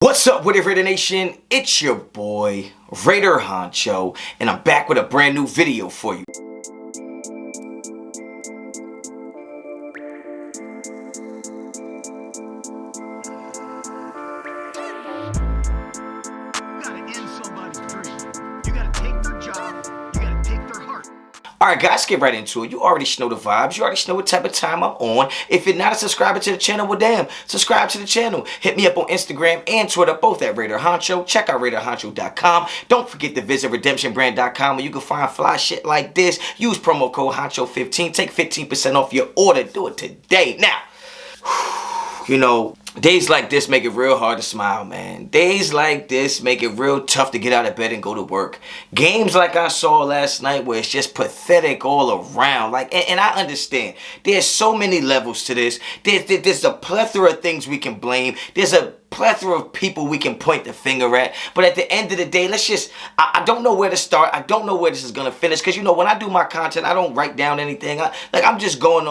What's up with it, Raider Nation? It's your boy, Raider Honcho, and I'm back with a brand new video for you. Alright guys, get right into it. You already know the vibes. You already know what type of time I'm on. If you're not a subscriber to the channel, well damn, subscribe to the channel. Hit me up on Instagram and Twitter, both at Raider Honcho. Check out Raiderinfo.com. Don't forget to visit redemptionbrand.com where you can find fly shit like this. Use promo code Honcho15. Take 15% off your order. Do it today. Now, you know, days like this make it real hard to smile, man. Days like this make it real tough to get out of bed and go to work. Games like I saw last night where it's just pathetic all around. And I understand. There's so many levels to this. There's a plethora of things we can blame. There's a plethora of people we can point the finger at. But at the end of the day, I don't know where to start. I don't know where this is going to finish. Because, you know, when I do my content, I don't write down anything. I'm just going.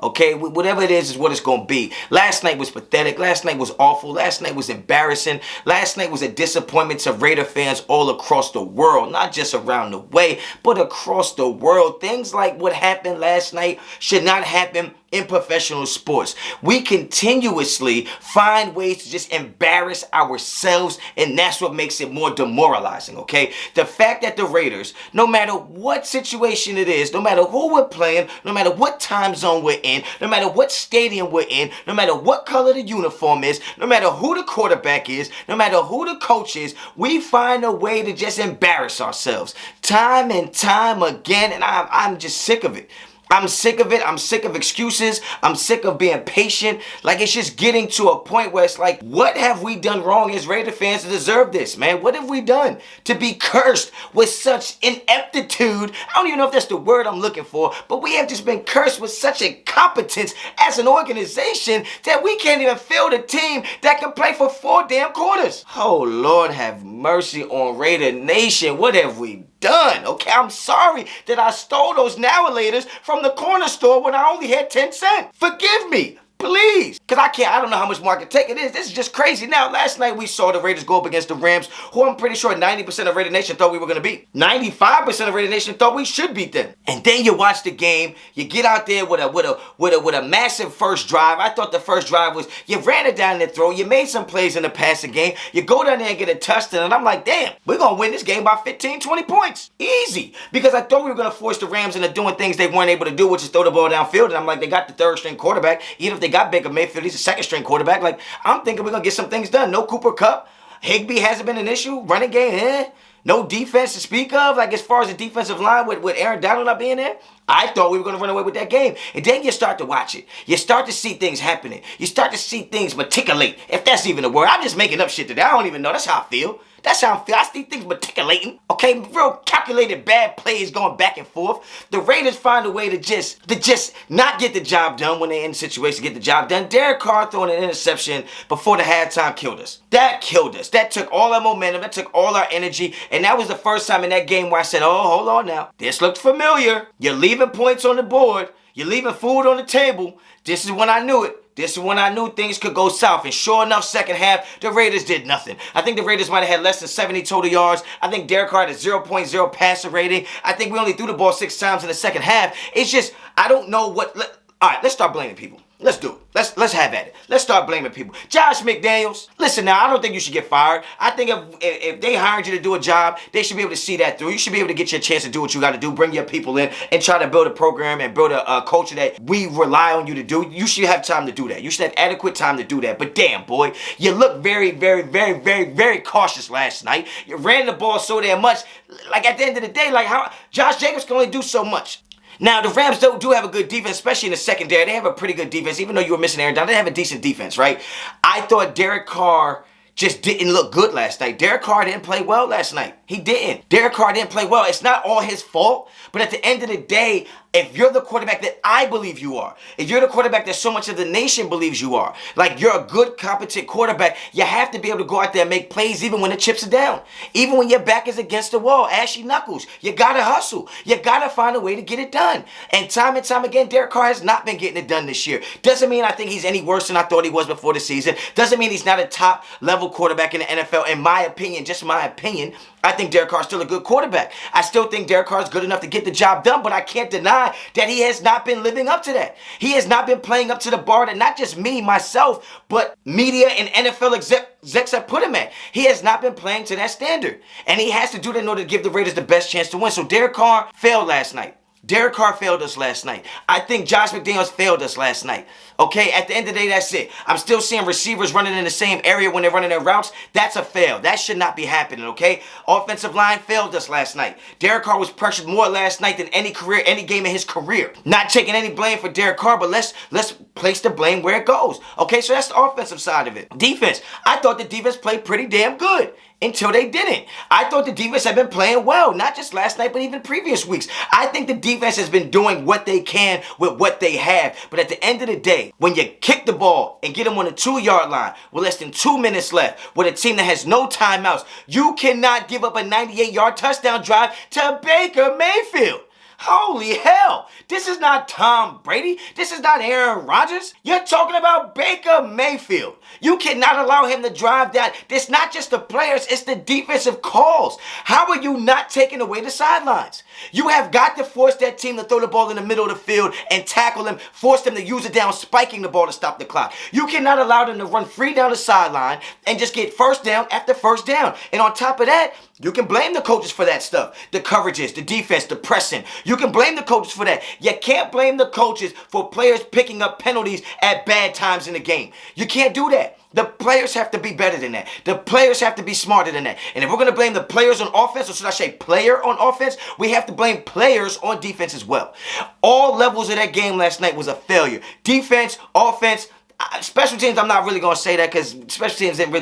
Okay? Whatever it is what it's going to be. Last night was pathetic. Last night was awful. Last night was embarrassing. Last night was a disappointment to Raider fans all across the world. Not just around the way, but across the world. Things like what happened last night should not happen in professional sports. We continuously find ways to just embarrass ourselves, and that's what makes it more demoralizing, okay? The fact that the Raiders, no matter what situation it is, no matter who we're playing, no matter what time zone we're in, no matter what stadium we're in, no matter what color the uniform is, no matter who the quarterback is, no matter who the coach is, we find a way to just embarrass ourselves time and time again, and I'm just sick of it. I'm sick of it. I'm sick of excuses. I'm sick of being patient. It's just getting to a point where it's like, what have we done wrong as Raider fans to deserve this, man? What have we done to be cursed with such ineptitude? I don't even know if that's the word I'm looking for, but we have just been cursed with such incompetence as an organization that we can't even field a team that can play for 4 damn quarters. Oh, Lord, have mercy on Raider Nation. What have we done? Okay, I'm sorry that I stole those Now-a-Laters from the corner store when I only had 10 cents. Forgive me, please. Because I don't know how much more I can take it is. This is just crazy. Now, last night we saw the Raiders go up against the Rams, who I'm pretty sure 90% of Raider Nation thought we were going to beat. 95% of Raider Nation thought we should beat them. And then you watch the game, you get out there with a massive first drive. I thought the first drive was, you ran it down the throat, you made some plays in the passing game, you go down there and get a touchdown, and I'm like, damn, we're going to win this game by 15, 20 points. Easy. Because I thought we were going to force the Rams into doing things they weren't able to do, which is throw the ball downfield, and I'm like, they got the 3rd string quarterback. Even if they got Baker Mayfield, he's a 2nd string quarterback. I'm thinking we're going to get some things done. No Cooper Kupp. Higbee hasn't been an issue. Running game, no defense to speak of. As far as the defensive line with Aaron Donald not being there, I thought we were going to run away with that game. And then you start to watch it. You start to see things happening. You start to see things meticulate, if that's even a word. I'm just making up shit today. I don't even know. That's how I feel. That's how I feel. I see things meticulating. Okay, real calculated bad plays going back and forth. The Raiders find a way to just not get the job done when they're in the situation to get the job done. Derek Carr throwing an interception before the halftime killed us. That killed us. That took all our momentum. That took all our energy. And that was the first time in that game where I said, oh, hold on now. This looked familiar. You're leaving points on the board. You're leaving food on the table. This is when I knew it. This is when I knew things could go south. And sure enough, second half, the Raiders did nothing. I think the Raiders might have had less than 70 total yards. I think Derek Carr had a 0.0 passer rating. I think we only threw the ball 6 times in the second half. It's just, I don't know what... All right, let's start blaming people. Let's do it. Let's have at it. Let's start blaming people. Josh McDaniels, listen now, I don't think you should get fired. I think if they hired you to do a job, they should be able to see that through. You should be able to get your chance to do what you got to do, bring your people in, and try to build a program and build a culture that we rely on you to do. You should have time to do that. You should have adequate time to do that. But damn, boy, you look very, very, very, very, very cautious last night. You ran the ball so damn much. At the end of the day, how Josh Jacobs can only do so much. Now, the Rams do have a good defense, especially in the secondary. They have a pretty good defense. Even though you were missing Aaron Donald, they have a decent defense, right? I thought Derek Carr just didn't look good last night. Derek Carr didn't play well last night. He didn't. Derek Carr didn't play well. It's not all his fault, but at the end of the day, If you're the quarterback that I believe you are, if you're the quarterback that so much of the nation believes you are, like you're a good, competent quarterback, you have to be able to go out there and make plays even when the chips are down. Even when your back is against the wall, ashy knuckles. You got to hustle. You got to find a way to get it done. And time again, Derek Carr has not been getting it done this year. Doesn't mean I think he's any worse than I thought he was before the season. Doesn't mean he's not a top level quarterback in the NFL. In my opinion, just my opinion, I think Derek Carr's still a good quarterback. I still think Derek Carr's good enough to get the job done, but I can't deny that he has not been living up to that. He has not been playing up to the bar that not just me, myself, but media and NFL execs have put him at. He has not been playing to that standard. And he has to do that in order to give the Raiders the best chance to win. So Derek Carr failed last night. Derek Carr failed us last night. I think Josh McDaniels failed us last night. Okay, at the end of the day, that's it. I'm still seeing receivers running in the same area when they're running their routes. That's a fail. That should not be happening, okay? Offensive line failed us last night. Derek Carr was pressured more last night than any game in his career. Not taking any blame for Derek Carr, but let's place the blame where it goes. Okay, so that's the offensive side of it. Defense. I thought the defense played pretty damn good. Until they didn't. I thought the defense had been playing well, not just last night, but even previous weeks. I think the defense has been doing what they can with what they have. But at the end of the day, when you kick the ball and get them on the 2-yard line with less than 2 minutes left, with a team that has no timeouts, you cannot give up a 98-yard touchdown drive to Baker Mayfield. Holy hell. This is not Tom Brady. This is not Aaron Rodgers. You're talking about Baker Mayfield. You cannot allow him to drive that. It's not just the players, it's the defensive calls. How are you not taking away the sidelines? You have got to force that team to throw the ball in the middle of the field and tackle them, force them to use it down, spiking the ball to stop the clock. You cannot allow them to run free down the sideline and just get first down after first down. And on top of that, you can blame the coaches for that stuff. The coverages, the defense, the pressing. You can blame the coaches for that. You can't blame the coaches for players picking up penalties at bad times in the game. You can't do that. The players have to be better than that. The players have to be smarter than that. And if we're going to blame the players on offense, or should I say player on offense, we have to blame players on defense as well. All levels of that game last night was a failure. Defense, offense, special teams, I'm not really going to say that because special teams didn't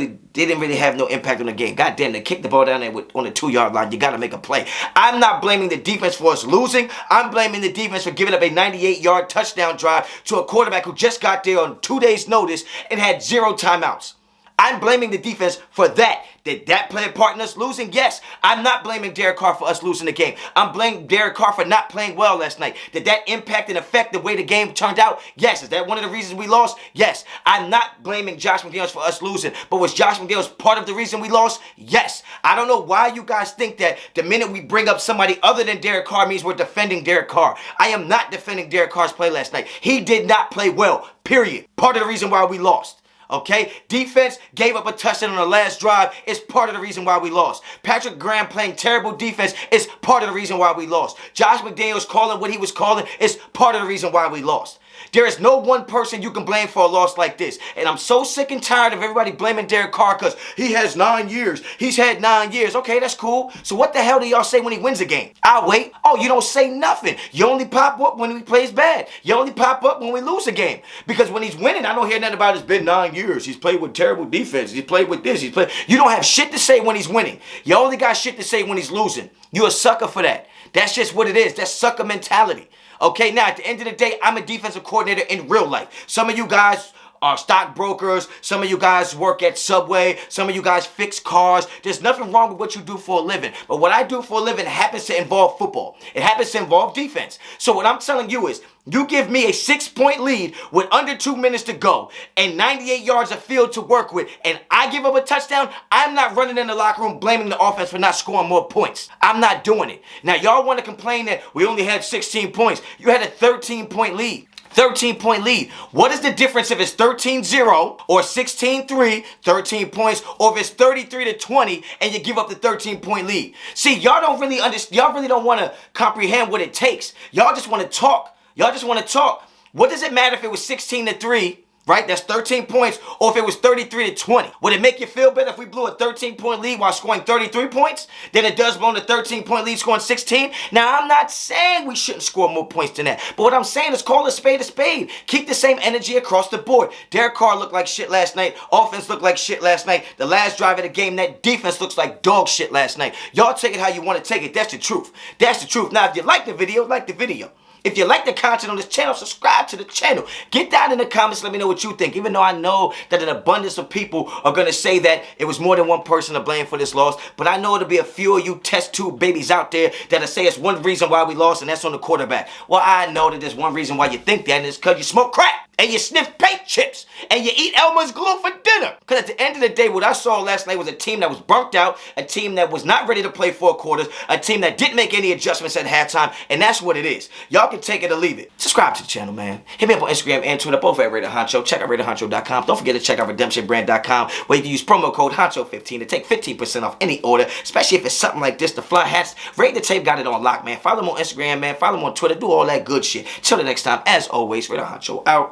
really have no impact on the game. God damn, they kicked the ball down there on the 2-yard line. You got to make a play. I'm not blaming the defense for us losing. I'm blaming the defense for giving up a 98-yard touchdown drive to a quarterback who just got there on 2 days' notice and had 0 timeouts. I'm blaming the defense for that. Did that play a part in us losing? Yes. I'm not blaming Derek Carr for us losing the game. I'm blaming Derek Carr for not playing well last night. Did that impact and affect the way the game turned out? Yes. Is that one of the reasons we lost? Yes. I'm not blaming Josh McDaniels for us losing. But was Josh McDaniels part of the reason we lost? Yes. I don't know why you guys think that the minute we bring up somebody other than Derek Carr means we're defending Derek Carr. I am not defending Derek Carr's play last night. He did not play well. Period. Part of the reason why we lost. Okay? Defense gave up a touchdown on the last drive. It's part of the reason why we lost. Patrick Graham playing terrible defense is part of the reason why we lost. Josh McDaniels calling what he was calling is part of the reason why we lost. There is no one person you can blame for a loss like this. And I'm so sick and tired of everybody blaming Derek Carr because he has 9 years. He's had 9 years. Okay, that's cool. So what the hell do y'all say when he wins a game? I'll wait. Oh, you don't say nothing. You only pop up when he plays bad. You only pop up when we lose a game. Because when he's winning, I don't hear nothing about it's been 9 years. He's played with terrible defense. He's played with this. You don't have shit to say when he's winning. You only got shit to say when he's losing. You're a sucker for that. That's just what it is. That's sucker mentality. Okay, now at the end of the day, I'm a defensive coordinator in real life. Some of you guys are stockbrokers. Some of you guys work at Subway. Some of you guys fix cars. There's nothing wrong with what you do for a living. But what I do for a living happens to involve football. It happens to involve defense. So what I'm telling you is, you give me a 6-point lead with under 2 minutes to go and 98 yards of field to work with, and I give up a touchdown, I'm not running in the locker room blaming the offense for not scoring more points. I'm not doing it. Now, y'all want to complain that we only had 16 points. You had a 13-point lead. 13-point lead. What is the difference if it's 13-0 or 16-3, 13 points, or if it's 33-20 and you give up the 13-point lead? See, y'all don't really understand. Y'all really don't want to comprehend what it takes. Y'all just want to talk. Y'all just want to talk. What does it matter if it was 16-3, right? That's 13 points, or if it was 33-20? Would it make you feel better if we blew a 13-point lead while scoring 33 points than it does blowing a 13-point lead scoring 16? Now, I'm not saying we shouldn't score more points than that, but what I'm saying is call a spade a spade. Keep the same energy across the board. Derek Carr looked like shit last night. Offense looked like shit last night. The last drive of the game, that defense looks like dog shit last night. Y'all take it how you want to take it. That's the truth. That's the truth. Now, if you like the video, like the video. If you like the content on this channel, subscribe to the channel. Get down in the comments, let me know what you think. Even though I know that an abundance of people are going to say that it was more than one person to blame for this loss, but I know there'll be a few of you test tube babies out there that'll say it's one reason why we lost, and that's on the quarterback. Well, I know that there's one reason why you think that, and it's because you smoke crack, and you sniff paint chips, and you eat Elmer's glue for dinner. Because at the end of the day, what I saw last night was a team that was burnt out, a team that was not ready to play 4 quarters, a team that didn't make any adjustments at halftime, and that's what it is. Y'all can take it or leave it. Subscribe to the channel, man. Hit me up on Instagram and Twitter, both at Raider Honcho. Check out RaiderHoncho.com. Don't forget to check out RedemptionBrand.com, where you can use promo code Honcho15 to take 15% off any order, especially if it's something like this, the fly hats. Rate the Tape got it on lock, man. Follow him on Instagram, man. Follow him on Twitter. Do all that good shit. Till the next time, as always, Raider Honcho out.